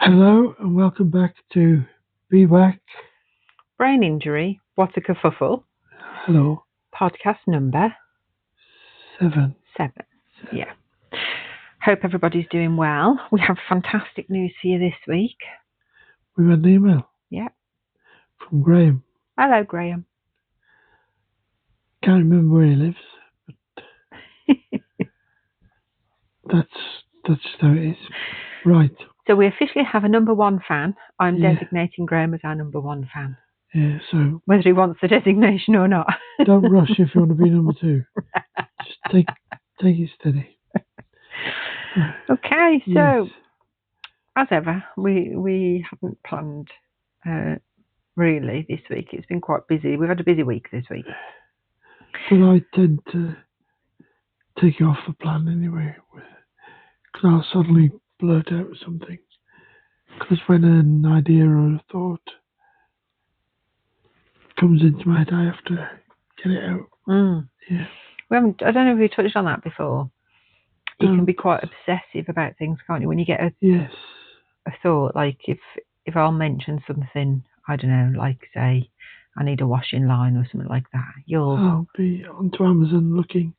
Hello and welcome back to BWAC. Brain Injury, What a Kerfuffle, Hello, podcast number 7. 7. Yeah. Hope everybody's doing well. We have fantastic news for you this week. We've had an email Yeah. from Graham. Hello, Graham. Can't remember where he lives, but that's how it is. Right. So we officially have a number one fan. I'm Yeah. designating Graham as our number one fan, Yeah, so whether he wants the designation or not. don't rush if you want to be number 2. Just take it steady. Okay, so Yes. as ever, we haven't planned really this week. It's been quite busy. We've had a busy week this week. But I tend to take you off the plan anyway, because I'll suddenly blurt out something. Because when an idea or a thought comes into my head, I have to get it out. Yeah. We haven't. I don't know if we touched on that before. You can be quite obsessive about things, can't you? When you get a thought, like if I'll mention something, I don't know, like say I need a washing line or something like that, I'll be onto Amazon looking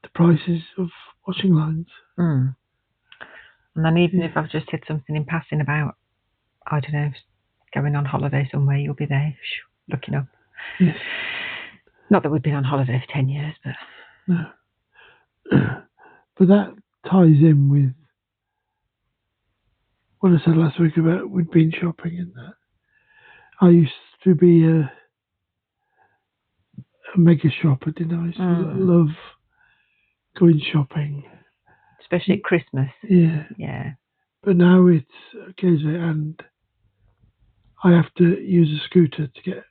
at the prices of washing lines. And then even if I've just said something in passing about, I don't know, going on holiday somewhere, you'll be there looking up. Yes. Not that we've been on holiday for 10 years, but no. But that ties in with what I said last week about we'd been shopping and that. I used to be a mega shopper, didn't I? I used to love going shopping. Especially at Christmas. Yeah. Yeah. But now it's occasionally, and I have to use a scooter to get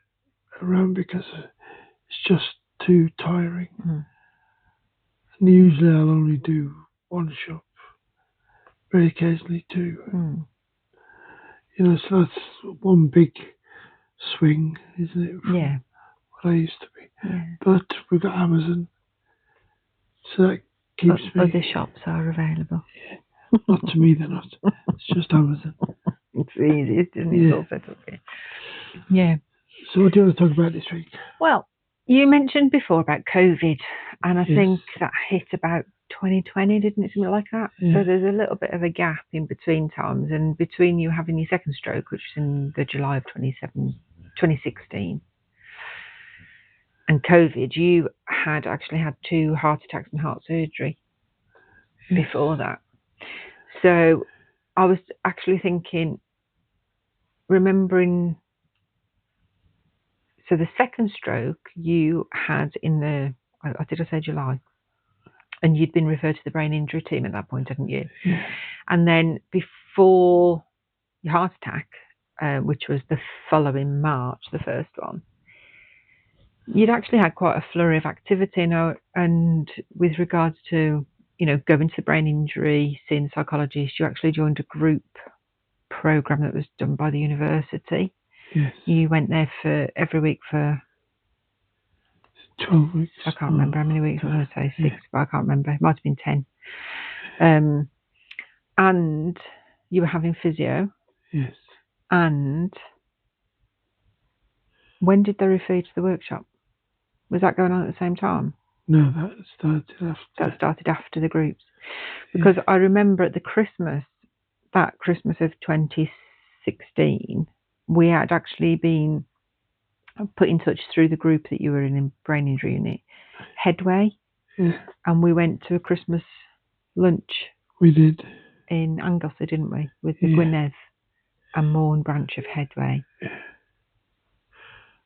around because it's just too tiring. And usually I'll only do one shop, very occasionally two. You know, so that's one big swing, isn't it? Yeah. What I used to be. Yeah. But we've got Amazon, so that keeps me. Other shops are available. Yeah. Not to me, they're not. It's just Amazon. It's easy, isn't it? Yeah. It's all set up here. Yeah. So what do you want to talk about this week? Well, you mentioned before about COVID, and I think that hit about 2020, didn't it? Something like that. Yeah. So there's a little bit of a gap in between times, and between you having your second stroke, which was in the July of 2016, and COVID, you had actually had 2 heart attacks and heart surgery before that. So I was actually thinking, remembering, so the second stroke you had in the, did I say July? And you'd been referred to the brain injury team at that point, hadn't you? Yeah. And then before your heart attack, which was the following March, the first one, you'd actually had quite a flurry of activity now, and with regards to, you know, going to the brain injury, seeing psychologists, you actually joined a group program that was done by the university. Yes. You went there for every week for 12 weeks. I can't remember how many weeks. I'm going to say 6, but I can't remember. It might have been 10. And you were having physio. Yes. And when did they refer you to the workshop? Was that going on at the same time? No, that started after. That started after the groups. Because I remember at the that Christmas of 2016, we had actually been put in touch through the group that you were in brain injury unit, Headway. Yeah. And we went to a Christmas lunch. We did. In Anglesey, didn't we? With the Gwynedd and Morn branch of Headway. Yeah.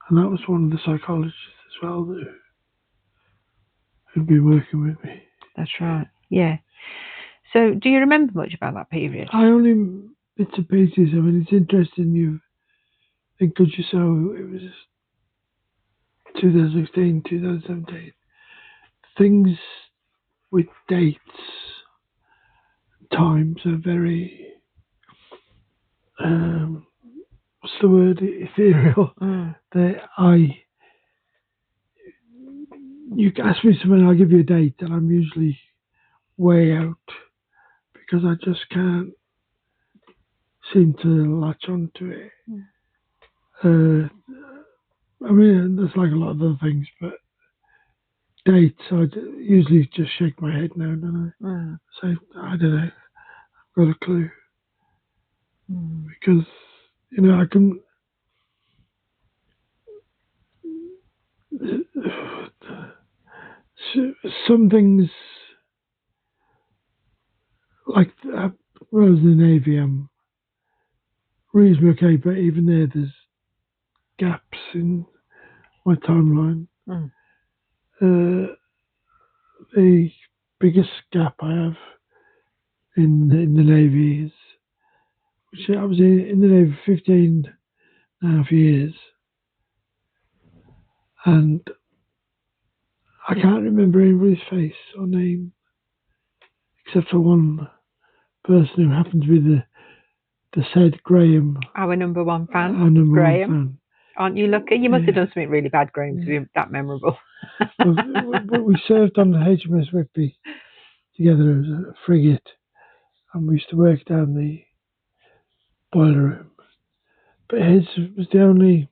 And that was one of the psychologists as well who'd been working with me. That's right. Yeah. So do you remember much about that period? I only bits and pieces. I mean, it's interesting you think because you saw it was 2016, 2017. Things with dates, times are very, what's the word, ethereal. You ask me something, I'll give you a date, and I'm usually way out because I just can't seem to latch onto it. I mean, there's like a lot of other things, but dates, I usually just shake my head no, don't I? Say, I don't know, I've got a clue. Because, you know, I can... some things, like when I was in the Navy, I'm reasonably okay, but even there's gaps in my timeline. The biggest gap I have in the Navy is, which I was in the Navy for 15 and a half years, and I can't remember anybody's face or name except for one person who happened to be the said Graham. Our number one fan. Our number Graham. one fan. Aren't you lucky? You must have done something really bad, Graham, to be that memorable. We served on the HMS Whitby together as a frigate, and we used to work down the boiler room. But his was the only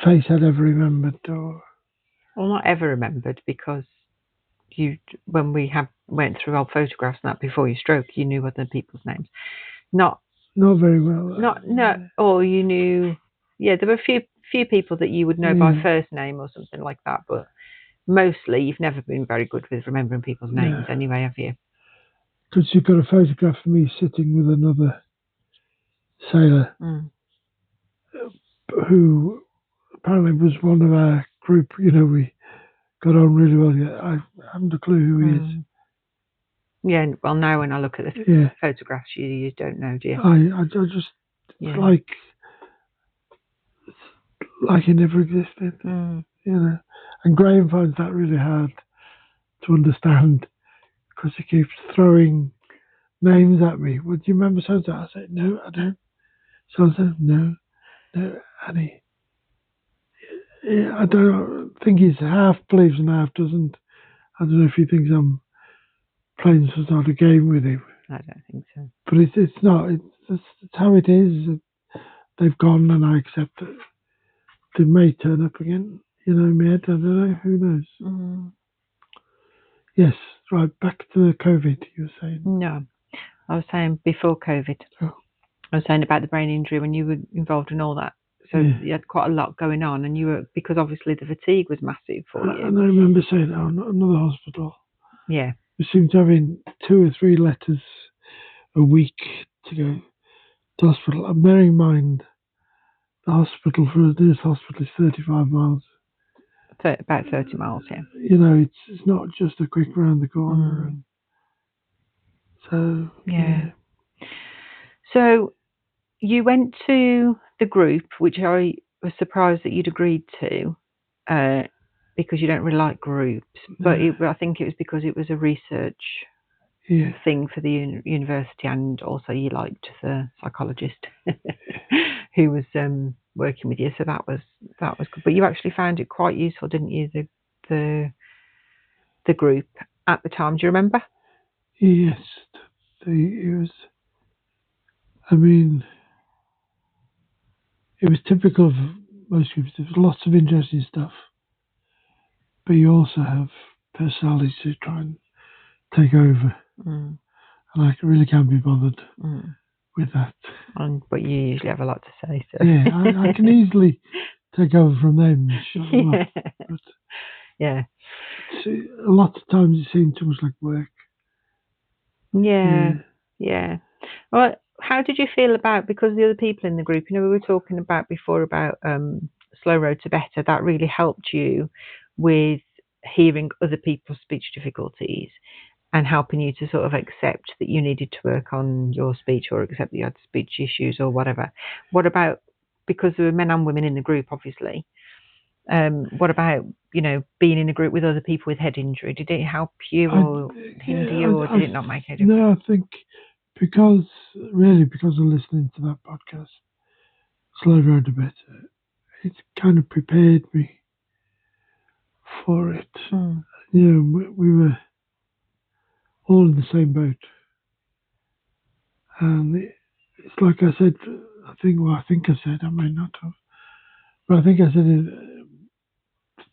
face I'd ever remembered. Well, not ever remembered, because when we went through old photographs and that before your stroke, you knew other people's names. Not very well. Or you knew. Yeah, there were a few people that you would know by first name or something like that, but mostly you've never been very good with remembering people's names anyway, have you? Because you've got a photograph of me sitting with another sailor who apparently was one of our group. You know, we got on really well. I haven't a clue who he is. Yeah, well, now when I look at the photographs, you don't know, do you? I just like he never existed. You know, and Graham finds that really hard to understand, because he keeps throwing names at me. Would you remember so? I said, no, I don't. So I said, no, Annie. I don't think he's half believes and half doesn't. I don't know if he thinks I'm playing some sort of game with him. I don't think so. But it's not. It's how it is. They've gone, and I accept it. They may turn up again. You know, me, I don't know. Who knows? Yes, right. Back to the COVID. You were saying. No, I was saying before COVID. Oh. I was saying about the brain injury when you were involved in all that. So you had quite a lot going on, and you were, because obviously the fatigue was massive for you. And I remember saying, another hospital. Yeah. We seemed to having 2 or 3 letters a week to go to hospital. And bearing in mind, the hospital for this hospital is 35 miles. About 30 miles, yeah. You know, it's not just a quick round the corner. So, yeah. So, you went to the group, which I was surprised that you'd agreed to, because you don't really like groups. But I think it was because it was a research thing for the university, and also you liked the psychologist who was working with you. So that was good. But you actually found it quite useful, didn't you? The group at the time. Do you remember? Yes, it was. I mean, it was typical of most groups. There was lots of interesting stuff, but you also have personalities who try and take over, and I really can't be bothered with that. But you usually have a lot to say, so yeah, I can easily take over from them. Yeah. A lot of times it seemed too much like work. Yeah. Well, how did you feel about, because the other people in the group, we were talking about before about Slow Road to Better, that really helped you with hearing other people's speech difficulties and helping you to sort of accept that you needed to work on your speech, or accept that you had speech issues or whatever. What about, because there were men and women in the group, obviously, what about, being in a group with other people with head injury? Did it help you or hinder you, or did it not make any difference? No, I think because of listening to that podcast, Slow Road to Better, it kind of prepared me for it. We were all in the same boat, And it's like I said, I think I said, I may not have, but I think I said in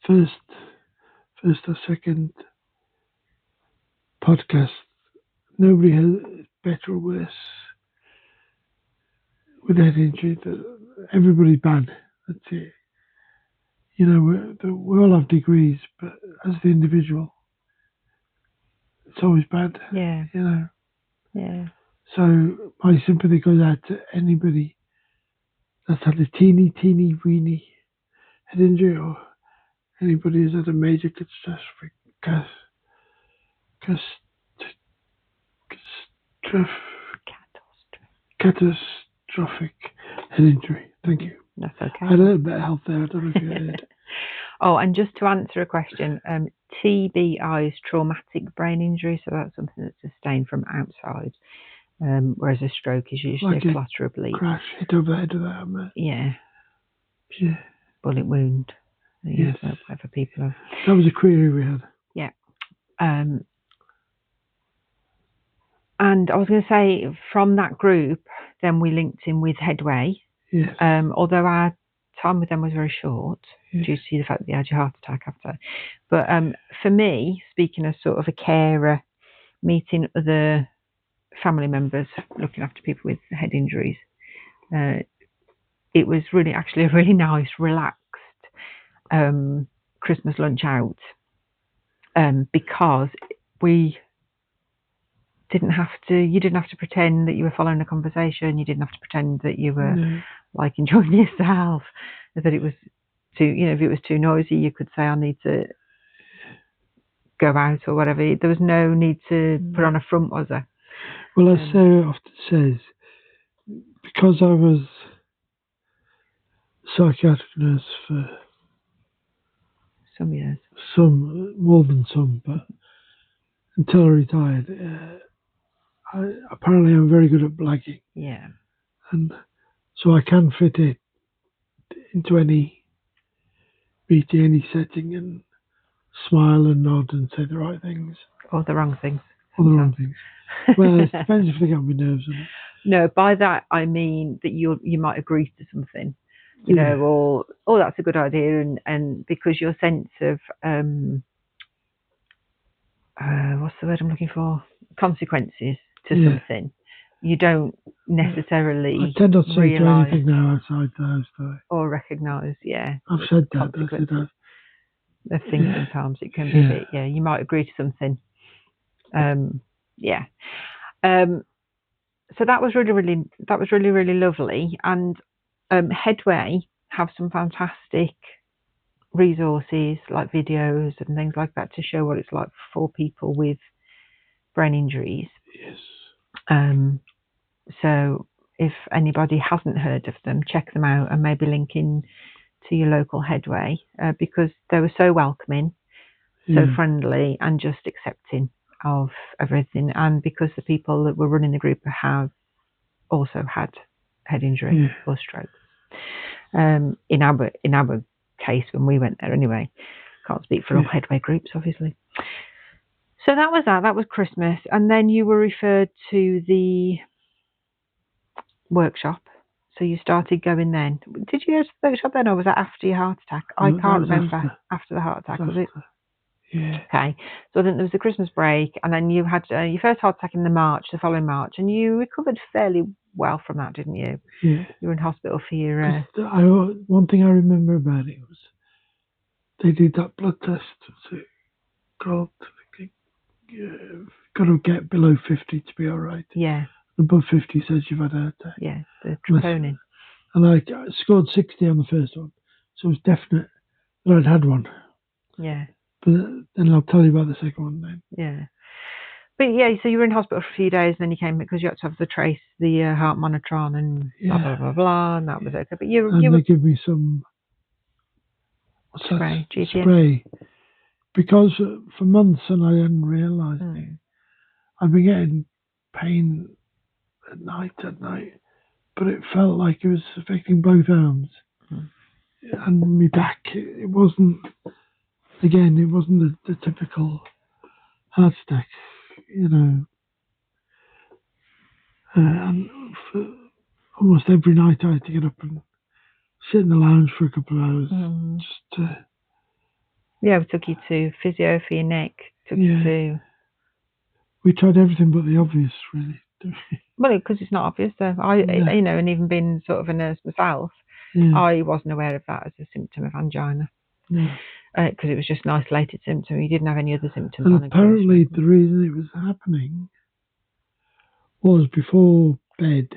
first or second podcast, nobody has better or worse with head injury. Everybody's bad. That's it. You know, we all have degrees, but as the individual, it's always bad. Yeah. You know. Yeah. So my sympathy goes out to anybody that's had a teeny weeny head injury, or anybody who's had a major catastrophic head injury. Thank you. That's okay. I had a little bit of help there. I don't know if you heard. Oh, and just to answer a question, TBI is traumatic brain injury, so that's something that's sustained from outside, whereas a stroke is usually Like a a collateral bleed. Crash, hit over the head of that, man. Yeah. Yeah. Bullet wound. Yes. Whatever people have. That was a query we had. Yeah. And I was going to say, from that group, then we linked in with Headway. Yes. Although our time with them was very short, due to the fact that you had your heart attack after. But for me, speaking as sort of a carer, meeting other family members looking after people with head injuries, it was really actually a really nice, relaxed Christmas lunch out, because you didn't have to pretend that you were following a conversation. You didn't have to pretend that you were like enjoying yourself, that it was if it was too noisy, you could say, I need to go out or whatever. There was no need to put on a front, was there? Well, as Sarah often says, because I was psychiatric nurse for some years, more than some, but until I retired, apparently I'm very good at blagging. Yeah. And so I can fit it into any meeting, any setting, and smile and nod and say the right things. Or the wrong things. Or the wrong things. Well, it depends if they get on my nerves or not. No, by that I mean that you might agree to something, you know, or that's a good idea, and because your sense of what's the word I'm looking for? Consequences to something. You don't necessarily I tend not to say anything now outside the house, though. Or recognise, I've said that. I said that. The thing sometimes it can be a bit, you might agree to something. So that was really lovely. And Headway have some fantastic resources like videos and things like that to show what it's like for people with brain injuries. Yes. So if anybody hasn't heard of them, check them out and maybe link in to your local Headway, because they were so welcoming, so friendly and just accepting of everything, and because the people that were running the group have also had head injury or stroke. In our case, when we went there anyway, can't speak for all Headway groups obviously. So that was Christmas, and then you were referred to the workshop. So you started going then. Did you go to the workshop then, or was that after your heart attack? I can't remember. After the heart attack, was it? Yeah. Okay. So then there was the Christmas break, and then you had your first heart attack in the following March, and you recovered fairly well from that, didn't you? Yeah. You were in hospital for your... one thing I remember about it was they did that blood test. Got to get below 50 to be all right. Yeah. Above 50 says you've had a heart attack. Yeah, the troponin. And I scored 60 on the first one, so it was definite that I'd had one. Yeah. But then I'll tell you about the second one then. Yeah. But yeah, so you were in hospital for a few days, and then you came because you had to have the heart monitor on and blah, blah, blah, blah, and that was okay. But they give me some spray, spray. Because for months, and I hadn't realised it, I'd been getting pain at night, but it felt like it was affecting both arms and my back. It wasn't the typical heart attack, you know. And for almost every night I had to get up and sit in the lounge for a couple of hours. Just yeah, we took you to physio for your neck. Took you to. We tried everything but the obvious, really. Well, because it's not obvious. So you know, and even being sort of a nurse myself, I wasn't aware of that as a symptom of angina. Because it was just an isolated symptom. You didn't have any other symptoms. And apparently the reason it was happening was before bed,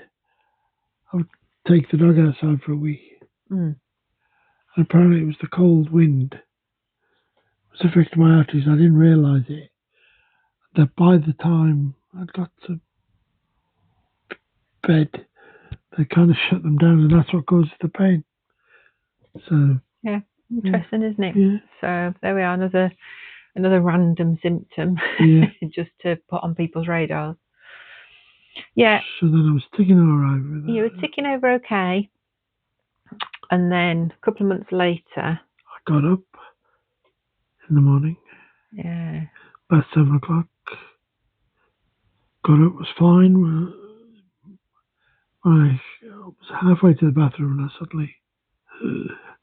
I would take the dog outside for a wee. And apparently it was the cold wind was affecting my arteries. I didn't realise it. That by the time I'd got to bed, they kind of shut them down, and that's what causes the pain. So yeah, interesting, isn't it? Yeah. So there we are, another random symptom, just to put on people's radars. Yeah. So then I was ticking over with that. You were ticking over okay, and then a couple of months later, I got up in the morning. Yeah. About 7 o'clock. Got up, was fine. I was halfway to the bathroom and I suddenly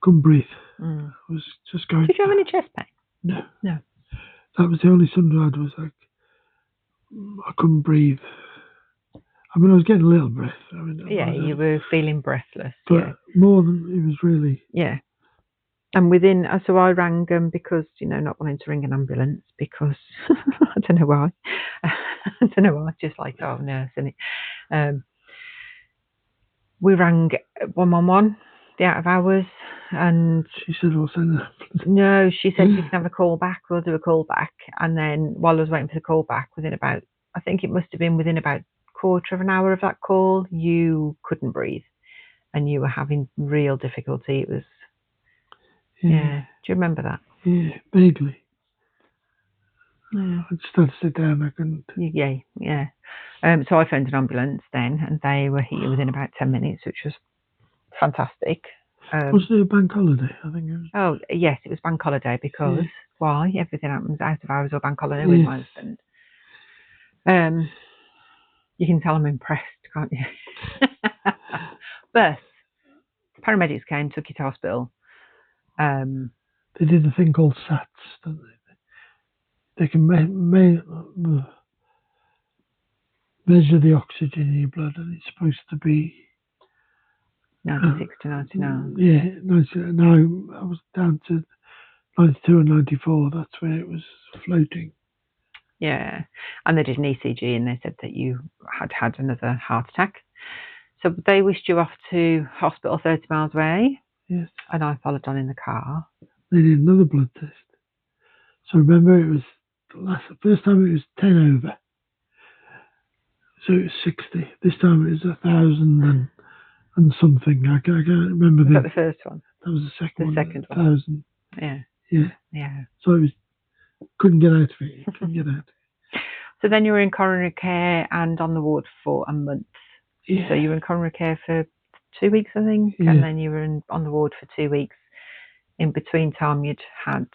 couldn't breathe. I was just going. Did you have any chest pain? No. No. That was the only symptom I had, was like I couldn't breathe. I mean, I was getting a little breath. I mean, you were feeling breathless. But more than it was really. Yeah. And so I rang them because, not wanting to ring an ambulance because I don't know why. Just like, oh, nurse, isn't it? We rang 111, the out of hours, and she said, "We'll send an ambulance." No, she said you can have a call back. We'll do a call back. And then while I was waiting for the call back, I think it must have been within about quarter of an hour of that call, you couldn't breathe, and you were having real difficulty. It was. Yeah. Do you remember that? Yeah, vaguely. Yeah. I just had to sit down. I couldn't. Yeah. So I phoned an ambulance then, and they were here within about 10 minutes, which was fantastic. Was it a bank holiday? I think it was. Oh, yes, it was bank holiday because why? Everything happens out of hours or bank holiday with my husband. You can tell I'm impressed, can't you? But paramedics came, took you to hospital. They did a thing called SATs, don't they? They can measure the oxygen in your blood, and it's supposed to be 96 to 99. Yeah, 99. I was down to 92 and 94. That's where it was floating. Yeah, and they did an ECG, and they said that you had another heart attack. So they wished you off to hospital 30 miles away. Yes. And I followed on in the car. They did another blood test. So remember, it was the first time it was 10 over. So it was 60. This time it was 1,000 and something. I can't remember. Was that the first one? That was the second one. The second one. 1,000. Yeah. So it was, couldn't get out of it. So then you were in coronary care and on the ward for a month. Yeah. So you were in coronary care for 2 weeks, I think, and then you were on the ward for 2 weeks. In between time, you'd had.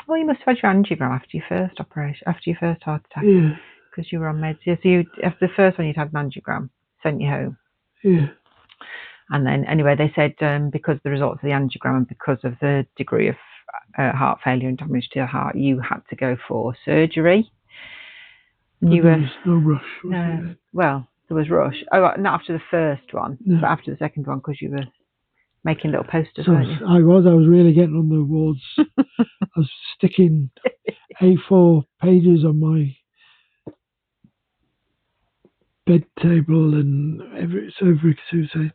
Well, you must have had your angiogram after your first operation, after your first heart attack. Yeah. Because you were on meds. Yeah, so after the first one, you'd had an angiogram, sent you home. Yeah. And then, anyway, they said because of the results of the angiogram and because of the degree of heart failure and damage to the heart, you had to go for surgery. There was no rush. No. Well, there was rush. Oh, not after the first one, but after the second one, because you were making little posters, weren't you? I was really getting on the wards. I was sticking A4 pages on my bed table, and every two said,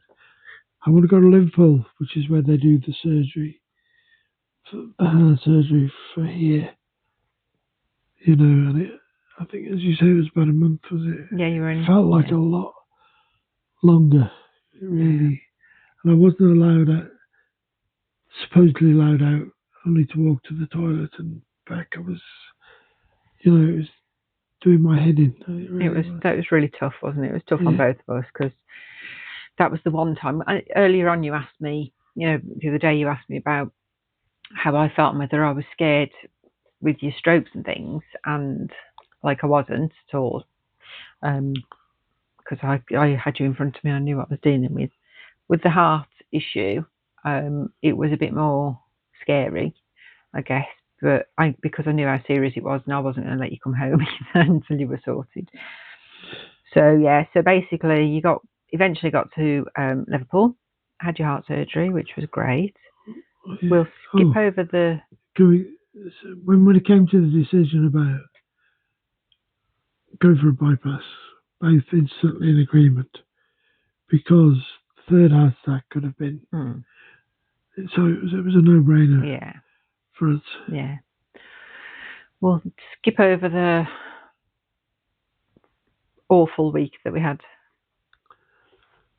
"I want to go to Liverpool," which is where they do the surgery, surgery for here. And I think, as you say, it was about a month, was it? Yeah, you were in. It felt like a lot longer, really. And I wasn't supposedly allowed out, only to walk to the toilet and back. I was, it was doing my head in. That was really tough, wasn't it? It was tough on both of us, because that was the one time. Earlier on, you asked me, the other day, you asked me about how I felt and whether I was scared with your strokes and things, and like I wasn't at all. Because I had you in front of me, I knew what I was dealing with. With the heart issue, it was a bit more scary, I guess. But because I knew how serious it was, and I wasn't going to let you come home until you were sorted. So yeah, so basically you eventually got to Liverpool, had your heart surgery, which was great. We'll skip over the. When it came to the decision about going for a bypass, both instantly in agreement, because the third heart attack could have been. So it was a no-brainer. Yeah. For us. Yeah. We'll skip over the awful week that we had.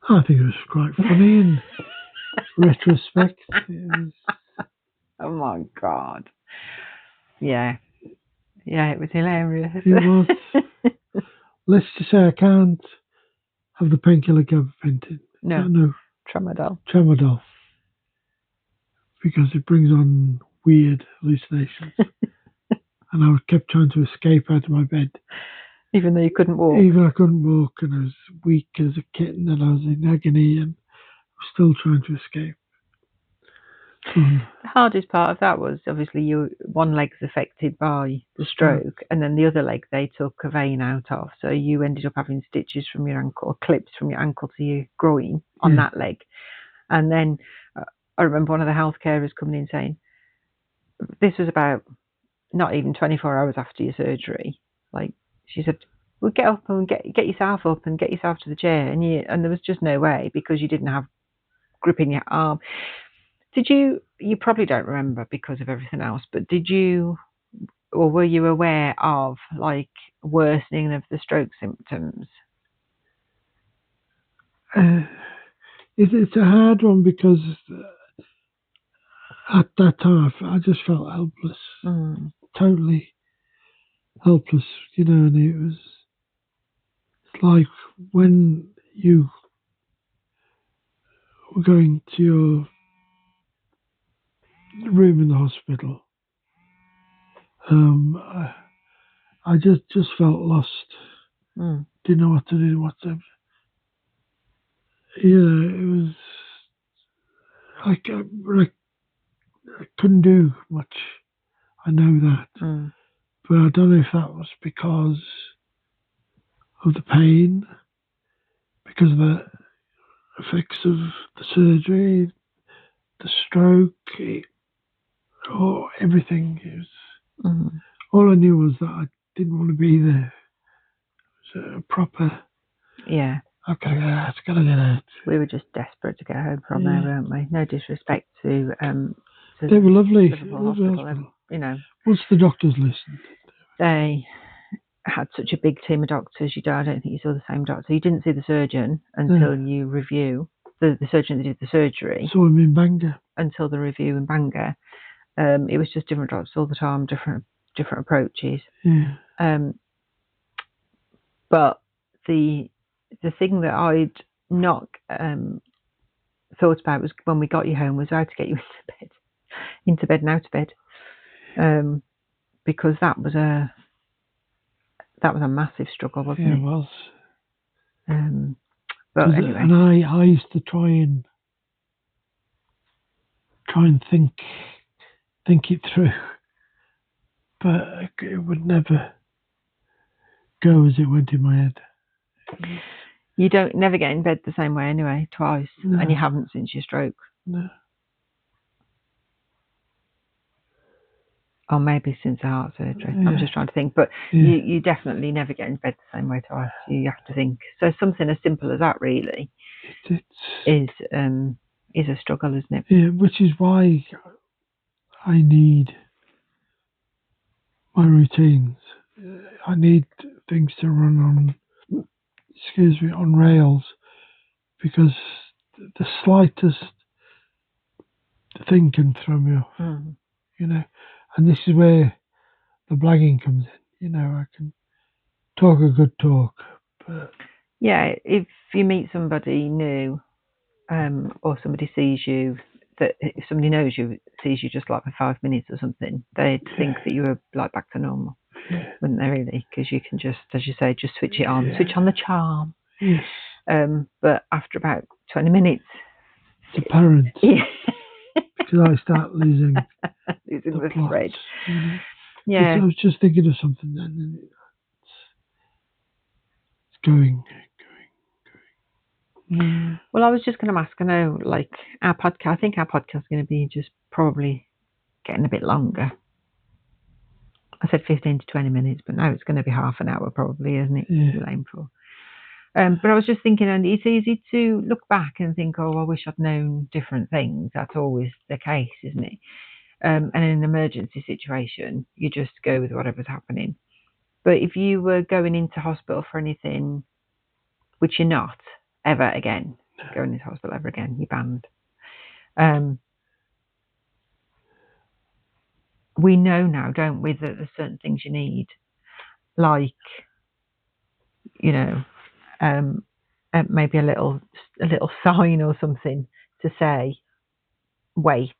I think it was quite funny in retrospect. Oh my God. Yeah. Yeah, it was hilarious. It was. Let's just say I can't have the painkiller gabapentin. No. Tramadol. Because it brings on weird hallucinations. And I kept trying to escape out of my bed. Even though you couldn't walk? Even I couldn't walk, and I was weak as a kitten, and I was in agony, and I was still trying to escape. The hardest part of that was obviously one leg's affected by the stroke, and then the other leg they took a vein out of, so you ended up having stitches from your ankle, or clips from your ankle to your groin on that leg. And then I remember one of the health carers coming in saying, this was about not even 24 hours after your surgery, like she said, well, get up and get yourself up and get yourself to the chair, and there was just no way, because you didn't have grip in your arm. Did you probably don't remember because of everything else, but did you, or were you aware of like worsening of the stroke symptoms? It's a hard one, because at that time I just felt helpless, totally helpless, and it was like when you were going to your room in the hospital, I just felt lost. Didn't know what to do, it was like I couldn't do much. I know that, but I don't know if that was because of the pain, because of the effects of the surgery, the stroke, or everything. It was, all I knew was that I didn't want to be there. It was a proper. Yeah. I've got to get out. Got to get out. We were just desperate to get home from there, weren't we? No disrespect to. They were lovely. Hospital. Once the doctors listened, they had such a big team of doctors. I don't think you saw the same doctor. You didn't see the surgeon until you review the surgeon that did the surgery. Saw him in Bangor. Until the review in Bangor. It was just different doctors all the time, different approaches. Yeah. But the thing that I'd not thought about was when we got you home was how to get you into bed and out of bed, because that was a massive struggle, wasn't it? It was. But anyway, and I used to try and think it through, but it would never go as it went in my head. You never get in bed the same way anyway, twice, and you haven't since your stroke. No. Or maybe since the heart surgery. I'm just trying to think, but you definitely never get in bed the same way twice. You have to think. So something as simple as that really is a struggle, isn't it? Yeah, which is why I need my routines. I need things to run on rails, because the slightest thing can throw me off, and this is where the blagging comes in. I can talk a good talk, but if you meet somebody new, or somebody sees you, that if somebody knows you, sees you just like for 5 minutes or something, they'd think that you were like back to normal. wouldn't they, really? Because you can just, as you say, just switch it on, switch on the charm. Yes. But after about 20 minutes... It's apparent. Yeah. Because I start losing the plot, thread. you know? Yeah. I was just thinking of something then, and it's going. Yeah. Well, I was just going to ask, I know, like, our podcast, I think our podcast is going to be just probably getting a bit longer. I said 15 to 20 minutes, but now it's going to be half an hour probably, isn't it? Yeah. We'll aim for. But I was just thinking, and it's easy to look back and think, oh, I wish I'd known different things. That's always the case, isn't it? And in an emergency situation, you just go with whatever's happening. But if you were going into hospital for anything, which you're not ever again, going into hospital ever again, you're banned. We know now, don't we, that there's certain things you need, like, you know, maybe a little sign or something to say, wait.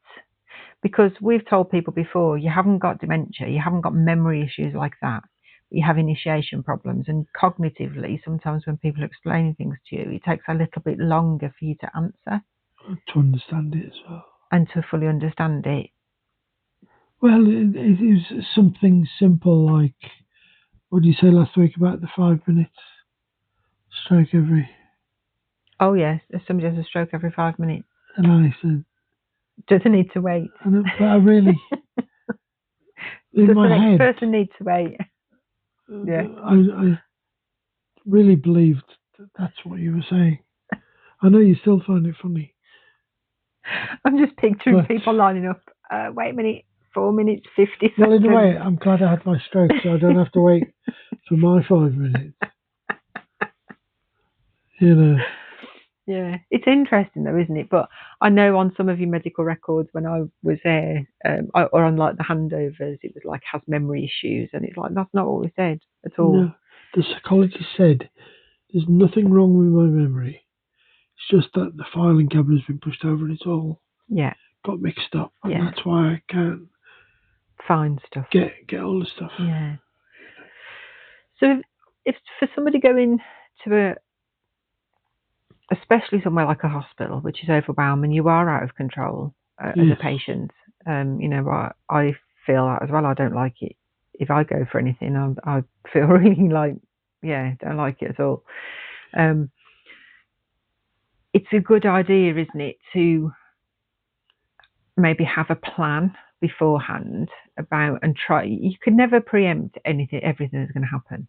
Because we've told people before, you haven't got dementia, you haven't got memory issues like that. You have initiation problems, and cognitively, sometimes when people are explaining things to you, it takes a little bit longer for you to answer. To understand it as well. And to fully understand it. Well, it is something simple like, what did you say last week about the 5 minutes stroke every... Oh yes, somebody has a stroke every 5 minutes. And I said... Does it need to wait? But I really... in my head... Does the next person need to wait? Yeah. I really believed that's what you were saying. I know you still find it funny. I'm just picturing people lining up. Wait a minute, 4 minutes, 50 seconds. Well, in a way, I'm glad I had my stroke, so I don't have to wait for my 5 minutes. You know. Yeah, it's interesting though, isn't it? But I know on some of your medical records when I was there, or on like the handovers, it was like has memory issues, and it's like that's not what we said at all. No, the psychologist said there's nothing wrong with my memory. It's just that the filing cabinet's been pushed over and it's all got mixed up, and that's why I can't find stuff. Get all the stuff. Yeah. So if for somebody going to especially somewhere like a hospital, which is overwhelming, you are out of control as a patient. You know, I feel that as well. I don't like it. If I go for anything, I feel really like, don't like it at all. It's a good idea, isn't it, to maybe have a plan beforehand about and try. You can never preempt everything that's going to happen,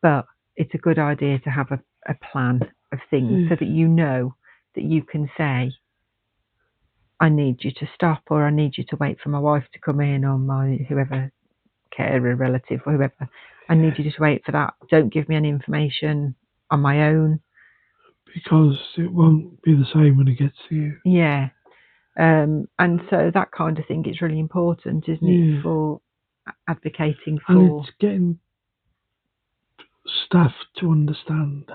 but it's a good idea to have a plan of things so that you know that you can say, I need you to stop, or I need you to wait for my wife to come in, or my whoever, carer, relative, or whoever. I need you to wait for that. Don't give me any information on my own. Because it won't be the same when it gets to you. Yeah. And so that kind of thing is really important, isn't it, for advocating for... And it's getting staff to understand.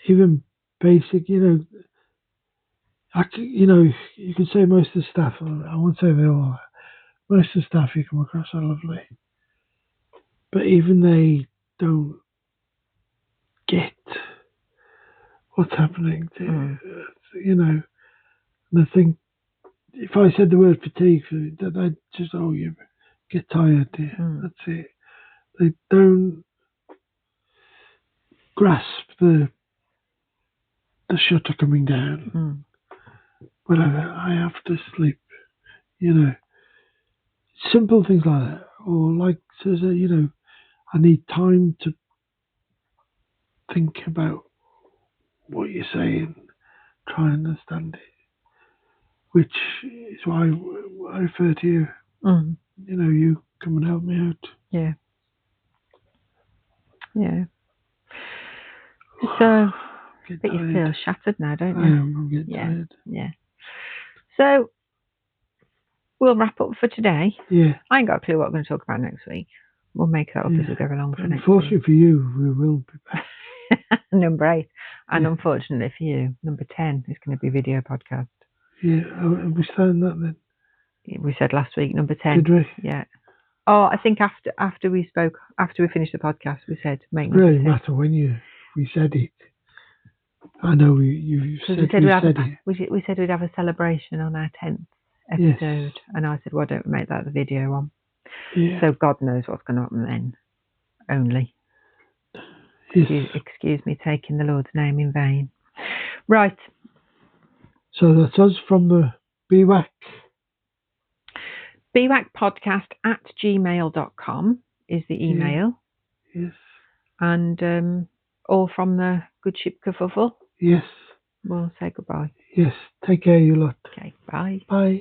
Even basic, you can say most of the staff, I won't say they all are, most of the staff you come across are lovely. But even they don't get what's happening to and I think if I said the word fatigue, that they'd just, you get tired, that's it. They don't grasp the shutter coming down. But I have to sleep, simple things like that, or like says, I need time to think about what you're saying, try and understand it, which is why I refer to you. You come and help me out. Yeah. So, but you feel shattered now, don't you? I am. I'm getting tired. Yeah. So, we'll wrap up for today. Yeah. I ain't got a clue what we're going to talk about next week. We'll make that up as we go along for next week. Unfortunately for you, we will be back. Number 8. And unfortunately for you, number 10 is going to be video podcast. Yeah. Are we starting that then? We said last week, number 10. Did we? Yeah. Oh, I think after we finished the podcast, we said make It really me matter when we said it. I know you said we said it. We said we'd have a celebration on our 10th episode, and I said, "Why don't we make that the video one?" Yeah. So God knows what's going to happen then. Only. Yes. Excuse me, taking the Lord's name in vain. Right. So that's us from the BWAC. BWACpodcast@gmail.com is the email. Yes. And all from the Good Ship Kerfuffle. Yes. We'll say goodbye. Yes. Take care, you lot. Okay, bye. Bye.